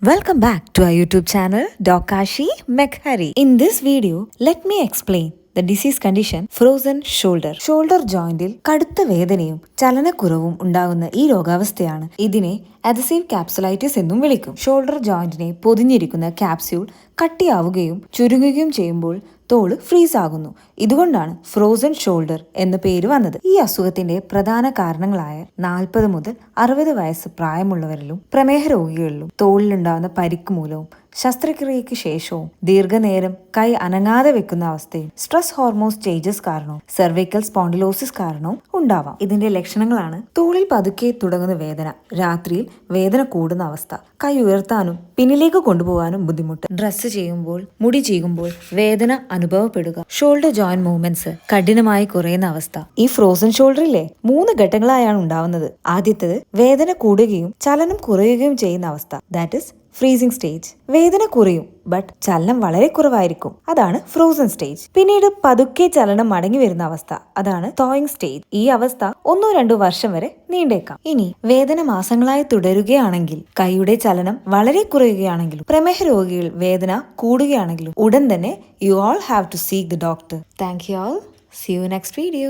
Welcome back to our YouTube channel, Dokashi Mekhari. In this video, let me explain the disease condition frozen shoulder. Shoulder ജോയിന്റിൽ കടുത്ത വേദനയും ചലനക്കുറവും ഉണ്ടാകുന്ന ഈ രോഗാവസ്ഥയാണ്. ഇതിനെ adhesive ക്യാപ്സുലൈറ്റിസ് എന്നും വിളിക്കും. ഷോൾഡർ ജോയിന്റിനെ പൊതിഞ്ഞിരിക്കുന്ന ക്യാപ്സ്യൂൾ കട്ടിയാവുകയും ചുരുങ്ങുകയും ചെയ്യുമ്പോൾ തോള് ഫ്രീസ് ആകുന്നു. ഇതുകൊണ്ടാണ് ഫ്രോസൺ ഷോൾഡർ എന്ന പേര് വന്നത്. ഈ അസുഖത്തിന്റെ പ്രധാന കാരണങ്ങളായ 40 മുതൽ 60 വയസ്സ് പ്രായമുള്ളവരിലും പ്രമേഹ രോഗികളിലും തോളിലുണ്ടാകുന്ന പരിക്ക് മൂലവും ശസ്ത്രക്രിയയ്ക്ക് ശേഷവും ദീർഘനേരം കൈ അനങ്ങാതെ വെക്കുന്ന അവസ്ഥയും സ്ട്രെസ് ഹോർമോൺ ചേഞ്ചസ് കാരണവും സെർവിക്കൽ സ്പോണ്ടിലോസിസ് കാരണവും ഉണ്ടാവാം. ഇതിന്റെ ലക്ഷണങ്ങളാണ് തോളിൽ പതുക്കെ തുടങ്ങുന്ന വേദന, രാത്രിയിൽ വേദന കൂടുന്ന അവസ്ഥ, കൈ ഉയർത്താനും പിന്നിലേക്ക് കൊണ്ടുപോകാനും ബുദ്ധിമുട്ട്, ഡ്രസ്സ് ചെയ്യുമ്പോൾ മുടി ചീകുമ്പോൾ വേദന അനുഭവപ്പെടുക, ഷോൾഡർ ജോയിന്റ് മൂവ്മെന്റ്സ് കഠിനമായി കുറയുന്ന അവസ്ഥ. ഈ ഫ്രോസൺ ഷോൾഡറിലെ 3 ഘട്ടങ്ങളായാണ് ഉണ്ടാവുന്നത്. ആദ്യത്തേത് വേദന കൂടുകയും ചലനം കുറയുകയും ചെയ്യുന്ന അവസ്ഥ, ദാറ്റ് ഇസ് ഫ്രീസിംഗ് സ്റ്റേജ്. വേദന കുറയും ബട്ട് ചലനം വളരെ കുറവായിരിക്കും, അതാണ് ഫ്രോസൺ സ്റ്റേജ്. പിന്നീട് പതുക്കെ ചലനം മടങ്ങി വരുന്ന അവസ്ഥ, അതാണ് തോയിങ് സ്റ്റേജ്. ഈ അവസ്ഥ 1-2 വർഷം വരെ നീണ്ടേക്കാം. ഇനി വേദന മാസങ്ങളായി തുടരുകയാണെങ്കിൽ, കൈയുടെ ചലനം വളരെ കുറയുകയാണെങ്കിലും, പ്രമേഹ രോഗികൾ വേദന കൂടുകയാണെങ്കിലും ഉടൻ തന്നെ you all have to seek the doctor. Thank you all. See you next video.